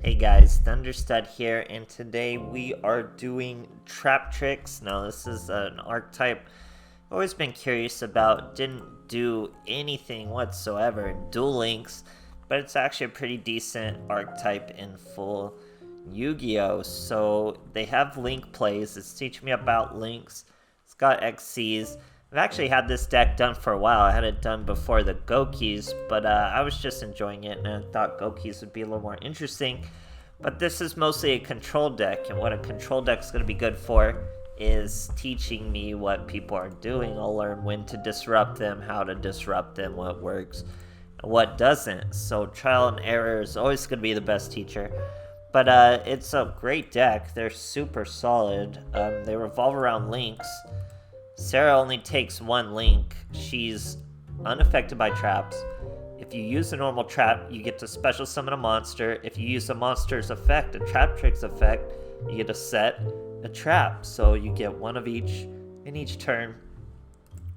Hey guys, Thunderstud here, and today we are doing Traptrix. Now this is an archetype I've always been curious about. Didn't do anything whatsoever in Duel Links, but it's actually a pretty decent archetype in full Yu-Gi-Oh! So they have Link plays. It's teaching me about Links. It's got XCs. I've actually had this deck done for a while. I had it done before the Gokis, but I was just enjoying it, and I thought Gokis would be a little more interesting. But this is mostly a control deck, and what a control deck is going to be good for is teaching me what people are doing. I'll learn when to disrupt them, how to disrupt them, what works, and what doesn't. So trial and error is always going to be the best teacher. But it's a great deck. They're super solid. They revolve around links. Sarah only takes one link. She's unaffected by traps. If you use a normal trap, you get to special summon a monster. If you use a monster's effect, a Traptrix effect, you get to set a trap. So you get one of each in each turn.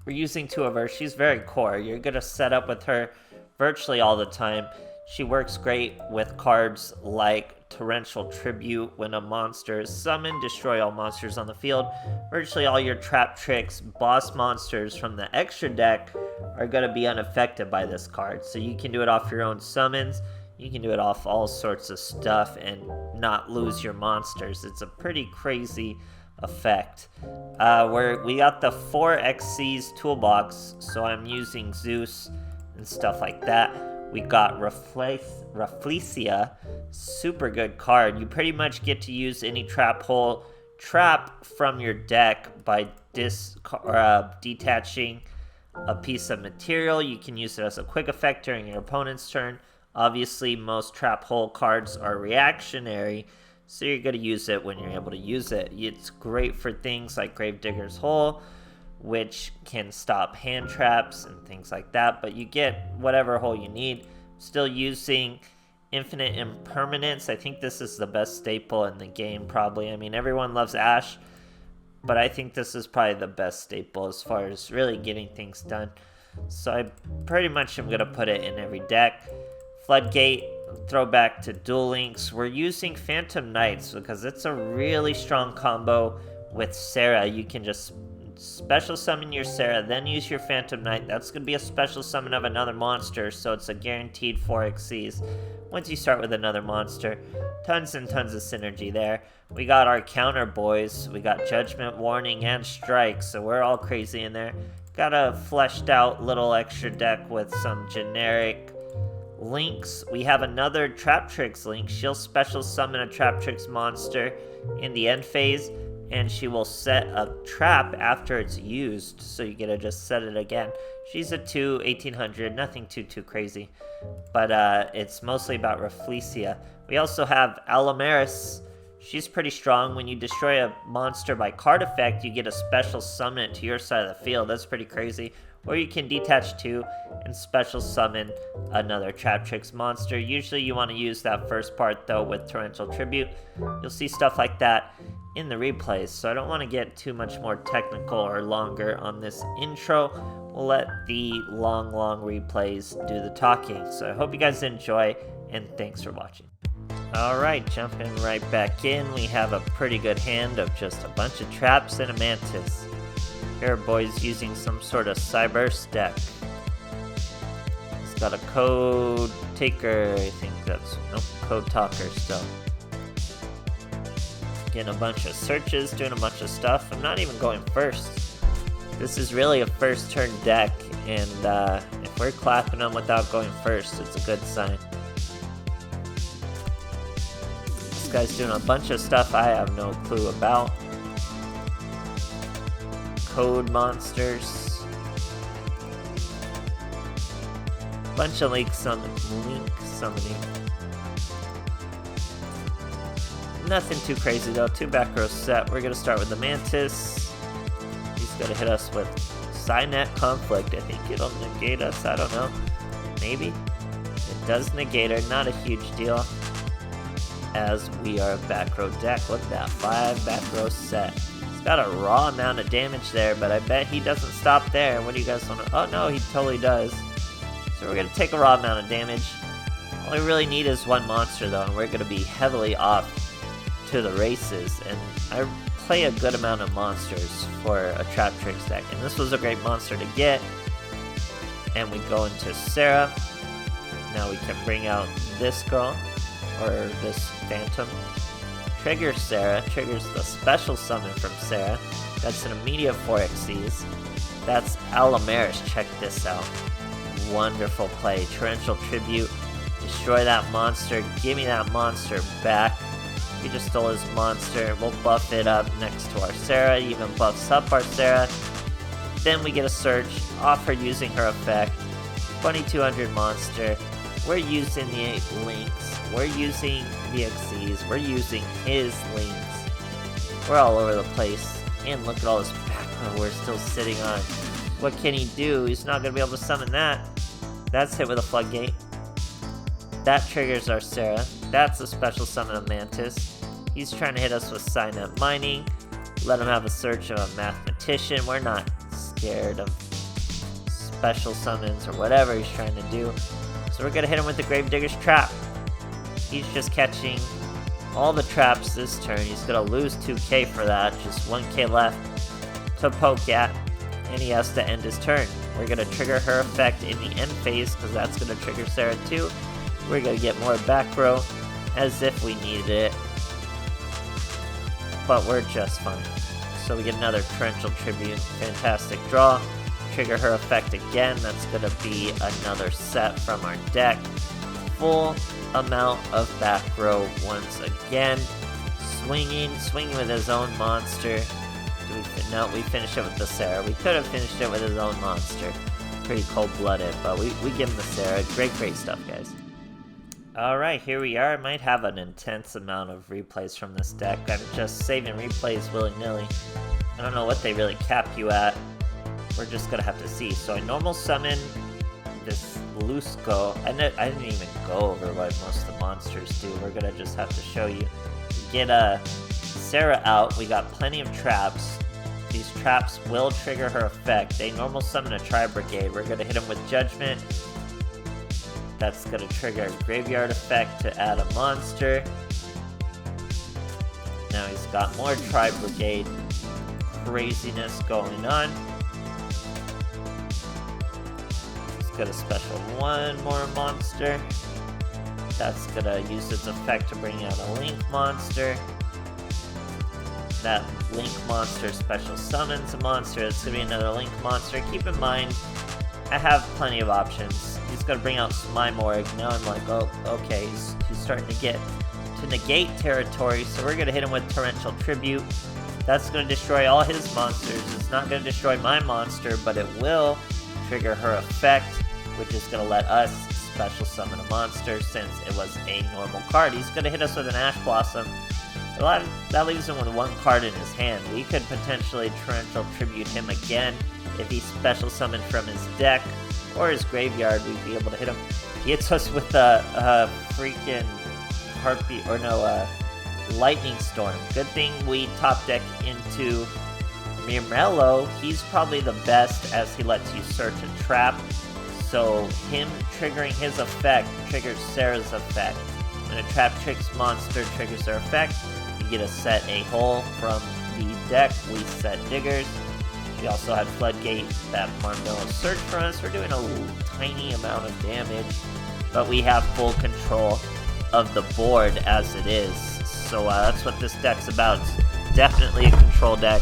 We're using two of her. She's very core. You're going to set up with her virtually all the time. She works great with cards like Torrential Tribute. When a monster is summoned, destroy all monsters on the field. Virtually all your Traptrix boss monsters from the extra deck are going to be unaffected by this card. So you can do it off your own summons. You can do it off all sorts of stuff and not lose your monsters. It's a pretty crazy effect. We got the 4XC's toolbox, so I'm using Zeus and stuff like that. We got Rafflesia, super good card. You pretty much get to use any trap from your deck by detaching a piece of material. You can use it as a quick effect during your opponent's turn. Obviously, most trap hole cards are reactionary, so you're going to use it when you're able to use it. It's great for things like Gravedigger's Hole, which can stop hand traps and things like that, but you get whatever hole you need. Still using Infinite Impermanence. I think this is the best staple in the game, probably. I mean, everyone loves Ash, but I think this is probably the best staple as far as really getting things done. So I pretty much am going to put it in every deck. Floodgate, throwback to Duel Links. We're using Phantom Knights because it's a really strong combo with Sarah. You can just special summon your Sarah, then use your Phantom Knight. That's going to be a special summon of another monster, so it's a guaranteed 4XCs once you start with another monster. Tons and tons of synergy there. We got our counter boys. We got Judgment, Warning, and Strike, so we're all crazy in there. Got a fleshed out little extra deck with some generic links. We have another Traptrix link. She'll special summon a Traptrix monster in the end phase, and she will set a trap after it's used, so you get to just set it again. She's a 2, 1800, nothing too crazy, but it's mostly about Rafflesia. We also have Alamaris. She's pretty strong. When you destroy a monster by card effect, you get a special summon it to your side of the field. That's pretty crazy. Or you can detach 2 and special summon another Traptrix monster. Usually you want to use that first part, though, with Torrential Tribute. You'll see stuff like that in the replays, so I don't want to get too much more technical or longer on this intro. We'll let the long replays do the talking. So I hope you guys enjoy, and thanks for watching. Alright, jumping right back in, we have a pretty good hand of just a bunch of traps and a mantis. Here are boys using some sort of Cyburst deck. It's got a Code Taker, I think that's, nope, Code Talker still. Getting a bunch of searches, doing a bunch of stuff. I'm not even going first. This is really a first turn deck, and if we're clapping them without going first, it's a good sign. This guy's doing a bunch of stuff I have no clue about. Code monsters. Bunch of link summoning. Nothing too crazy though. 2 back row set. We're gonna start with the Mantis. He's gonna hit us with Psynet Conflict. I think it'll negate us. I don't know. Maybe. It does negate her. Not a huge deal. As we are a back row deck. Look at that. 5 back row set. He's got a raw amount of damage there, but I bet he doesn't stop there. What do you guys want to... Oh no, he totally does. So we're gonna take a raw amount of damage. All we really need is one monster though, and we're going to be heavily off to the races. And I play a good amount of monsters for a Traptrix deck, and this was a great monster to get. And we go into Sarah. Now we can bring out this girl, or this phantom. Trigger Sarah, triggers the special summon from Sarah. That's an immediate 4xyz. That's Alamaris, check this out. Wonderful play. Torrential Tribute, destroy that monster, give me that monster back. We just stole his monster, we'll buff it up next to our Sarah, even buffs up our Sarah. Then we get a search, off her using her effect. 2200 monster. We're using the links, we're using the xyz, we're using his links. We're all over the place. And look at all this back row we're still sitting on. What can he do? He's not going to be able to summon that. That's hit with a floodgate. That triggers our Sarah. That's a special summon of Mantis. He's trying to hit us with Signet Mining. Let him have a search of a Mathematician. We're not scared of special summons or whatever he's trying to do. So we're going to hit him with the Gravedigger's Trap. He's just catching all the traps this turn. He's going to lose 2k for that. Just 1k left to poke at. And he has to end his turn. We're going to trigger her effect in the end phase because that's going to trigger Sarah too. We're going to get more back row as if we needed it. But we're just fine. So we get another Torrential Tribute. Fantastic draw. Trigger her effect again. That's going to be another set from our deck. Full amount of back row once again. Swinging with his own monster. No, we finish it with the Sarah. We could have finished it with his own monster. Pretty cold-blooded, but we give him the Sarah. Great stuff, guys. Alright, here we are. I might have an intense amount of replays from this deck. I'm just saving replays willy-nilly. I don't know what they really cap you at. We're just gonna have to see. So I normal summon this Lusco. I didn't even go over what most of the monsters do. We're gonna just have to show you. Get Sarah out. We got plenty of traps. These traps will trigger her effect. They normal summon a Tri-Brigade. We're gonna hit him with Judgment. That's gonna trigger a Graveyard effect to add a monster. Now he's got more Tri-Brigade craziness going on. He's gonna special one more monster. That's gonna use its effect to bring out a Link monster. That Link monster special summons a monster. It's gonna be another Link monster. Keep in mind, I have plenty of options. He's gonna bring out Smimorg. Now I'm like, oh, okay, he's starting to get to negate territory, so we're gonna hit him with Torrential Tribute. That's gonna destroy all his monsters. It's not gonna destroy my monster, but it will trigger her effect, which is gonna let us special summon a monster since it was a normal card. He's gonna hit us with an Ash Blossom. That leaves him with one card in his hand. We could potentially Torrential Tribute him again if he special summoned from his deck or his graveyard. We'd be able to hit him. He hits us with a freaking heartbeat, or no, Lightning Storm. Good thing we top deck into Mirmello. He's probably the best as he lets you search a trap. So him triggering his effect triggers Sarah's effect. When a Traptrix monster triggers their effect, you get to set a hole from the deck. We set Diggers. We also had Floodgate that Marmello searched for us. We're doing a tiny amount of damage, but we have full control of the board as it is. So that's what this deck's about. It's definitely a control deck.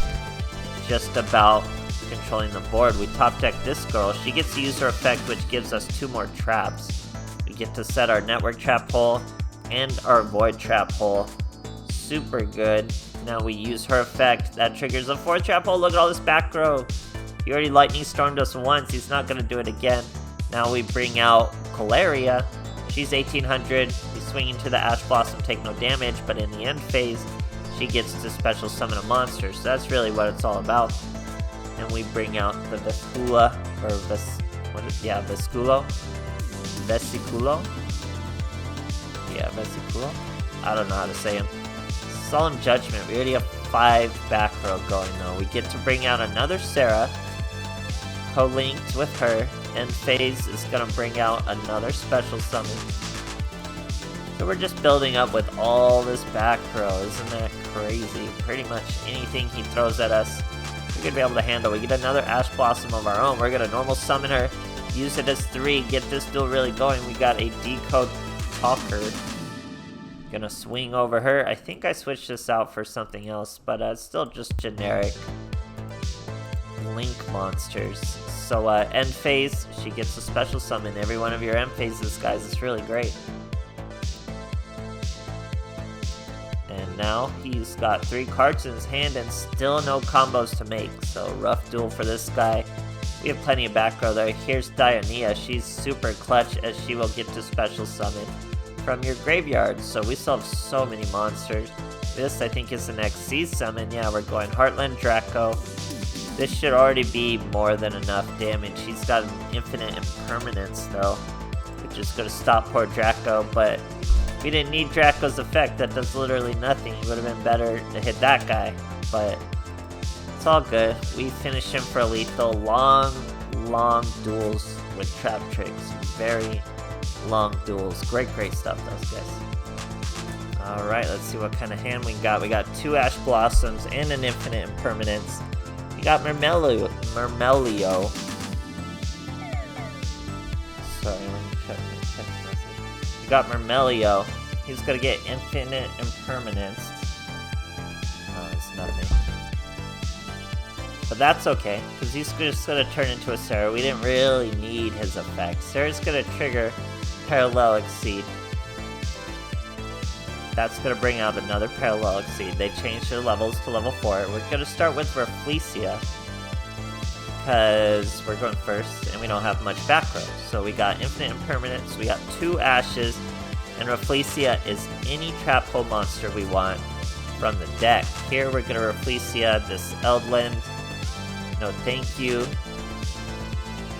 Just about controlling the board. We top deck this girl. She gets to use her effect, which gives us 2 more traps. We get to set our Network Trap hole and our Void Trap hole. Super good. Now we use her effect. That triggers a 4th trap hole. Look at all this back row. He already Lightning Stormed us once. He's not going to do it again. Now we bring out Calaria. She's 1800. We swing into the Ash Blossom, take no damage, but in the end phase, she gets to special summon a monster. So that's really what it's all about. And we bring out the Vescula, or Vesculo? Vesiculo? Yeah, Vesiculo? I don't know how to say him. Solemn Judgment. We already have 5 back row going though. We get to bring out another Sarah, co-linked with her, and phase is going to bring out another special summon. So we're just building up with all this back row. Isn't that crazy? Pretty much anything he throws at us, we're gonna be able to handle. We get another Ash Blossom of our own. We're gonna normal summon her, use it as 3, get this duel really going. We got a Decode Talker. Gonna swing over her. I think I switched this out for something else, but it's still just generic Link monsters. So end phase, she gets a special summon. Every one of your end phases, guys, it's really great. And now he's got 3 cards in his hand and still no combos to make. So rough duel for this guy. We have plenty of back row there. Here's Dionia. She's super clutch as she will get to special summon from your graveyard. So we still have so many monsters. This, I think, is the next C summon. Yeah, we're going Heartland Draco. This should already be more than enough damage. He's got an infinite impermanence, though, which is going to stop poor Draco, but we didn't need Draco's effect. That does literally nothing. It would have been better to hit that guy, but it's all good. We finish him for a lethal. Long duels with Traptrix. Very long duels. Great stuff, those guys. Alright, let's see what kind of hand we got. We got 2 Ash Blossoms and an infinite impermanence. We got Murmelio. Sorry, let me check my text message. We got Murmelio. He's gonna get infinite impermanence. Oh, it's nothing. But that's okay, because he's just gonna turn into a Sarah. We didn't really need his effect. Sarah's gonna trigger Parallel Exceed. That's going to bring out another Parallel Exceed. They changed their levels to level 4. We're going to start with Rafflesia, because we're going first, and we don't have much back row. So we got Infinite Impermanence, we got 2 Ashes, and Rafflesia is any trap hole monster we want from the deck. Here we're going to Rafflesia this Eldland. No thank you.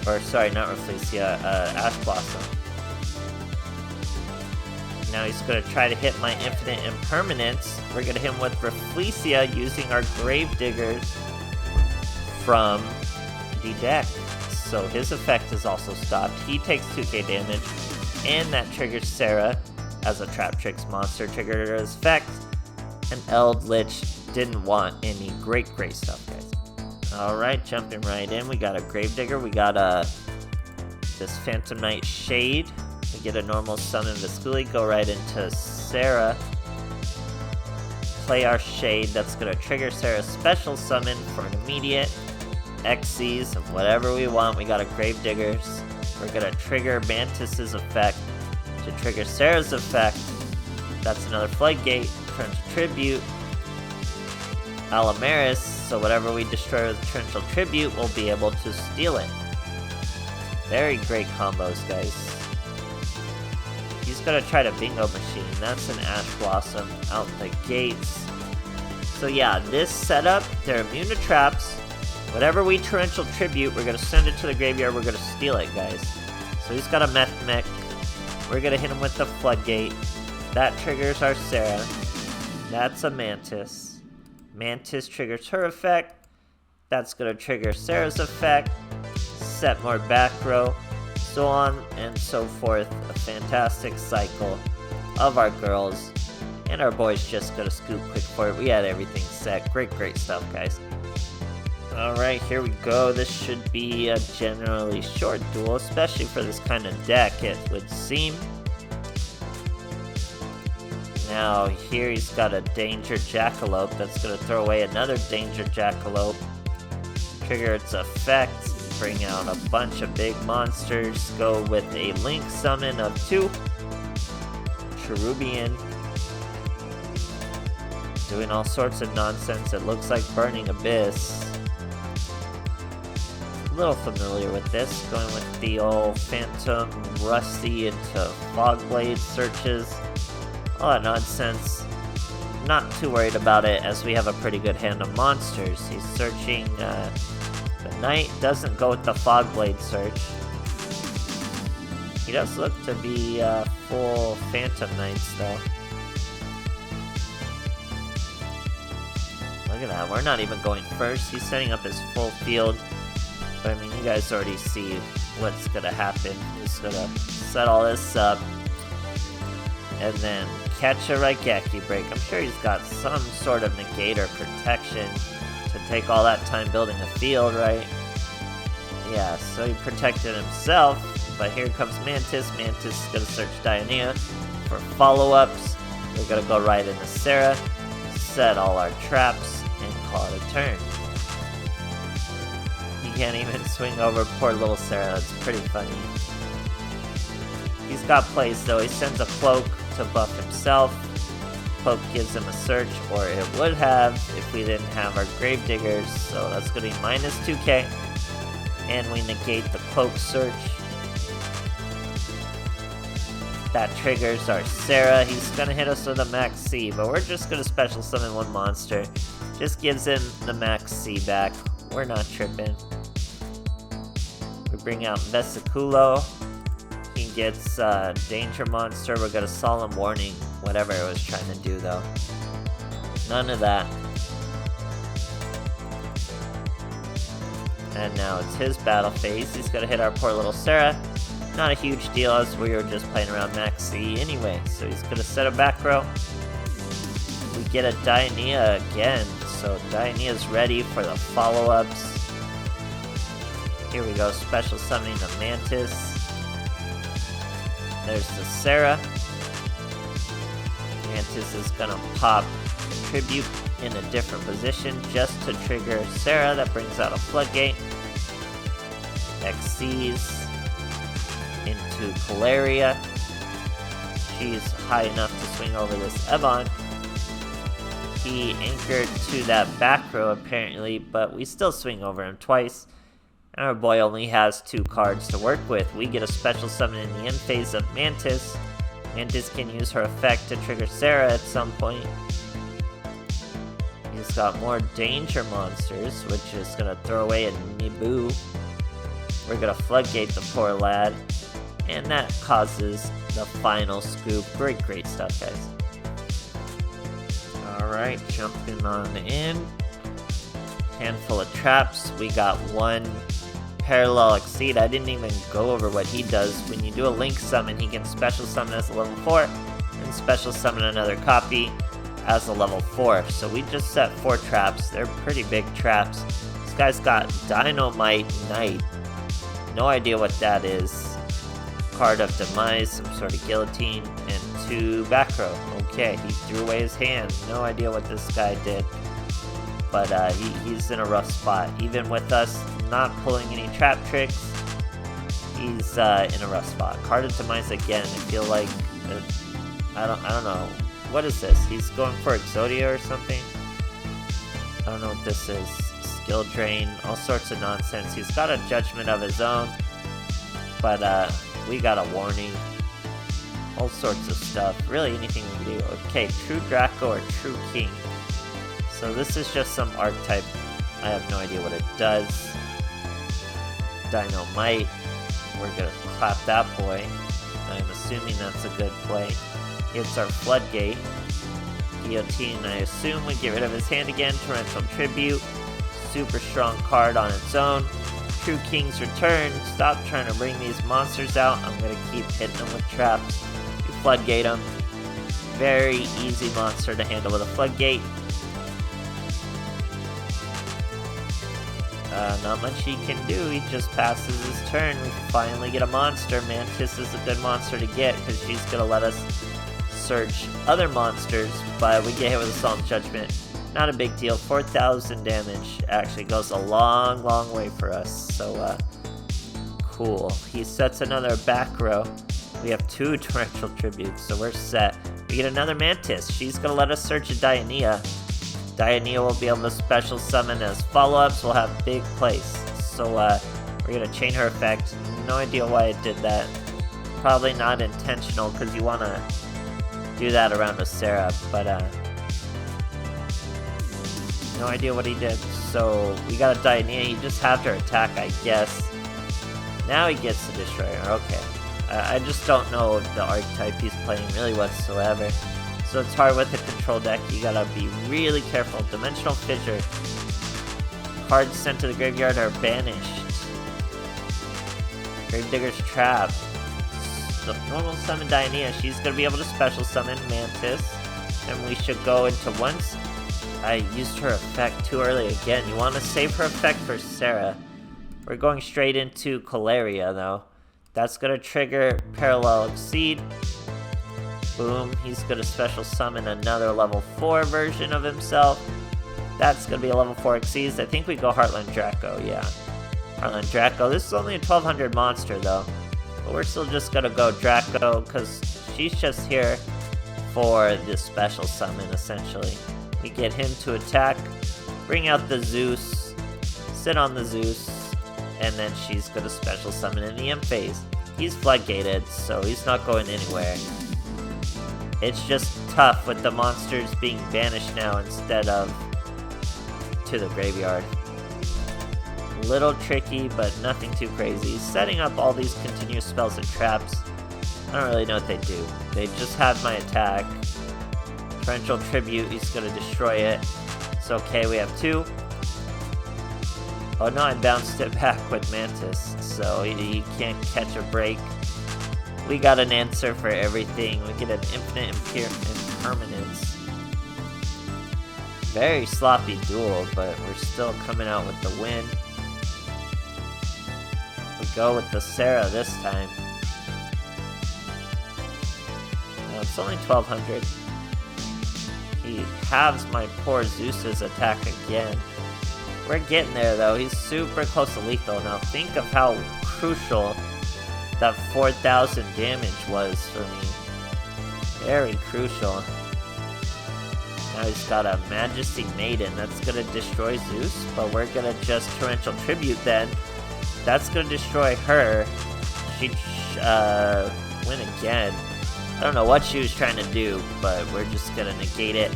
Or sorry, not Rafflesia, Ash Blossom. Now he's going to try to hit my Infinite Impermanence. We're going to hit him with Rafflesia using our Gravediggers from the deck. So his effect is also stopped. He takes 2k damage, and that triggers Sarah as a Traptrix monster. Triggered her effect, and Eldritch didn't want any. Great stuff, guys. Alright, jumping right in. We got a Gravedigger. We got this Phantom Knight Shade. We get a normal summon Visculi, go right into Sarah. Play our Shade, that's going to trigger Sarah's special summon for an immediate Xyz of whatever we want. We got a Gravediggers. We're going to trigger Mantis's effect to trigger Sarah's effect. That's another Floodgate. Turn to Tribute. Alamaris, so whatever we destroy with Torrential Tribute, we'll be able to steal it. Very great combos, guys. He's gonna try to Bingo Machine. That's an Ash Blossom out the gates. So yeah, this setup, they're immune to traps. Whatever we Torrential Tribute, we're gonna send it to the graveyard, we're gonna steal it, guys. So he's got a Mech. We're gonna hit him with the Floodgate. That triggers our Sarah. That's a Mantis. Mantis triggers her effect. That's gonna trigger Sarah's effect. Set more back row. So on and so forth. A fantastic cycle of our girls. And our boys just gonna scoop quick for it. We had everything set. Great stuff, guys. Alright, here we go. This should be a generally short duel, especially for this kind of deck, it would seem. Now, here he's got a Danger Jackalope that's going to throw away another Danger Jackalope. Trigger its effect, bring out a bunch of big monsters, go with a Link summon of 2. Cherubian. Doing all sorts of nonsense. It looks like Burning Abyss. A little familiar with this. Going with the old Phantom Rusty into Fogblade searches. All that nonsense. Not too worried about it as we have a pretty good hand of monsters. He's searching the Knight. Doesn't go with the Fogblade search. He does look to be full Phantom Knights though. Look at that. We're not even going first. He's setting up his full field. But I mean, you guys already see what's going to happen. He's going to set all this up. and then catch a Raigeki break. I'm sure he's got some sort of negate or protection to take all that time building a field, right? Yeah, so he protected himself, but here comes Mantis. Mantis is going to search Dioneia for follow-ups. We're going to go right into Sarah, set all our traps, and call it a turn. He can't even swing over poor little Sarah. That's pretty funny. He's got plays though. He sends a cloak to buff himself. Cloak gives him a search, or it would have if we didn't have our Gravediggers. So that's going to be minus 2k. And we negate the cloak search. That triggers our Sarah. He's going to hit us with a max C, but we're just going to special summon one monster. Just gives him the max C back. We're not tripping. We bring out Vesiculo. He gets Danger Monster. We're going to Solemn Warning, whatever it was trying to do though. None of that. And now it's his battle phase. He's going to hit our poor little Sarah. Not a huge deal as we were just playing around max C anyway. So he's going to set a back row. We get a Dioneia again. So Dioneia's ready for the follow-ups. Here we go, special summoning the Mantis. There's the Sarah. Mantis is gonna pop Tribute in a different position just to trigger Sarah. That brings out a Floodgate. XCs into Caleria. She's high enough to swing over this Ebon. He anchored to that back row apparently, but we still swing over him twice. And our boy only has 2 cards to work with. We get a special summon in the end phase of Mantis. Mantis can use her effect to trigger Sarah at some point. He's got more danger monsters, which is going to throw away a Nibu. We're going to Floodgate the poor lad. And that causes the final scoop. Great stuff, guys. Alright, jumping on in. Handful of traps. We got 1 Parallel Exceed. I didn't even go over what he does. When you do a Link summon, he can special summon as a level 4 and special summon another copy as a level 4. So we just set 4 traps. They're pretty big traps. This guy's got Dynamite Knight. No idea what that is. Card of Demise, some sort of guillotine, and 2 back row. Okay, he threw away his hand. No idea what this guy did. But he's in a rough spot. Even with us not pulling any Traptrix, he's in a rough spot. Card of Demise again. I feel like I don't know. What is this? He's going for Exodia or something? I don't know what this is. Skill drain, all sorts of nonsense. He's got a judgment of his own, but we got a warning. All sorts of stuff. Really anything we can do. Okay, True Draco or True King. So this is just some archetype. I have no idea what it does. Dynamite. We're gonna clap that boy. I'm assuming that's a good play. It's our Floodgate. Guillotine, I assume we get rid of his hand again. Torrential Tribute. Super strong card on its own. True King's Return. Stop trying to bring these monsters out. I'm gonna keep hitting them with traps. We Floodgate them. Very easy monster to handle with a Floodgate. Not much he can do, he just passes his turn. We finally get a monster. Mantis is a good monster to get because she's going to let us search other monsters, but we get hit with a Solemn Judgment. Not a big deal. 4,000 damage actually goes a long way for us, so cool. He sets another back row. We have 2 Torrential Tributes, so we're set. We get another Mantis. She's going to let us search a Dioneia. Dioneia will be able to special summon as follow-ups. We'll have big plays. So we're going to chain her effect. No idea why it did that. Probably not intentional because you want to do that around with Sarah. But no idea what he did. So we got a Dioneia. He just had her attack, I guess. Now he gets the Destroyer. Okay. I just don't know the archetype he's playing really whatsoever. So it's hard with the control deck. You gotta be really careful. Dimensional Fissure. Cards sent to the graveyard are banished. Gravedigger's Trap. normal summon Diana. She's gonna be able to special summon Mantis. And we should go into once. I used her effect too early again. You want to save her effect for Sarah. We're going straight into Colaria though. That's gonna trigger Parallel Exceed. Boom, he's gonna special summon another level 4 version of himself. That's gonna be a level 4 Exceeds. I think we go Heartland Draco, yeah. Heartland Draco. This is only a 1200 monster though. But we're still just gonna go Draco because she's just here for this special summon essentially. We get him to attack, bring out the Zeus, sit on the Zeus, and then she's gonna special summon in the M phase. He's floodgated, so he's not going anywhere. It's just tough with the monsters being banished now instead of to the graveyard. Little tricky, but nothing too crazy. Setting up all these continuous spells and traps, I don't really know what they do. They just have my attack. Torrential Tribute, he's gonna destroy it. It's okay, we have 2. Oh no, I bounced it back with Mantis, so he can't catch a break. We got an answer for everything. We get an infinite impermanence. Very sloppy duel, but we're still coming out with the win. We go with the Sarah this time. No, it's only 1200. He halves my poor Zeus's attack again. We're getting there though. He's super close to lethal. Now think of how crucial that 4000 damage was for me. Very crucial. Now he's got a Majesty Maiden. That's gonna destroy Zeus, but we're gonna just Torrential Tribute then. That's gonna destroy her. She'd win again. I don't know what she was trying to do, but we're just gonna negate it.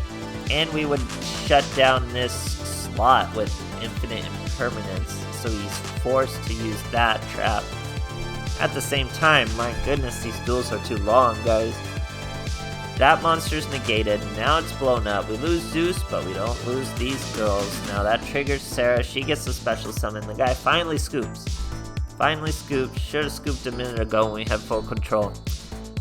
And we would shut down this slot with infinite impermanence, so he's forced to use that trap. At the same time, my goodness, these duels are too long, guys. That monster's negated, now it's blown up. We lose Zeus, but we don't lose these girls. Now that triggers Sarah, she gets the special summon. The guy finally scoops. Finally scooped, should have scooped a minute ago when we had full control.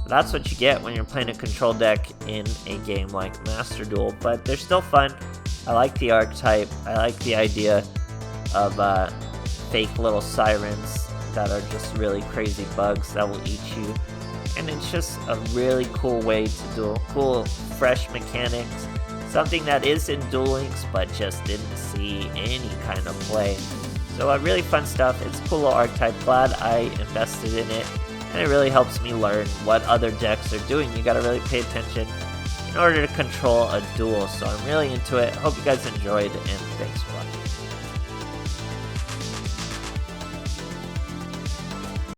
That's what you get when you're playing a control deck in a game like Master Duel, but they're still fun. I like the archetype, I like the idea of fake little sirens that are just really crazy bugs that will eat you. And it's just a really cool way to duel. Cool, fresh mechanics. Something that is in Duel Links, but just didn't see any kind of play. So really fun stuff. It's a cool little archetype. Glad I invested in it. And it really helps me learn what other decks are doing. You gotta really pay attention in order to control a duel. So I'm really into it. Hope you guys enjoyed, and thanks for watching.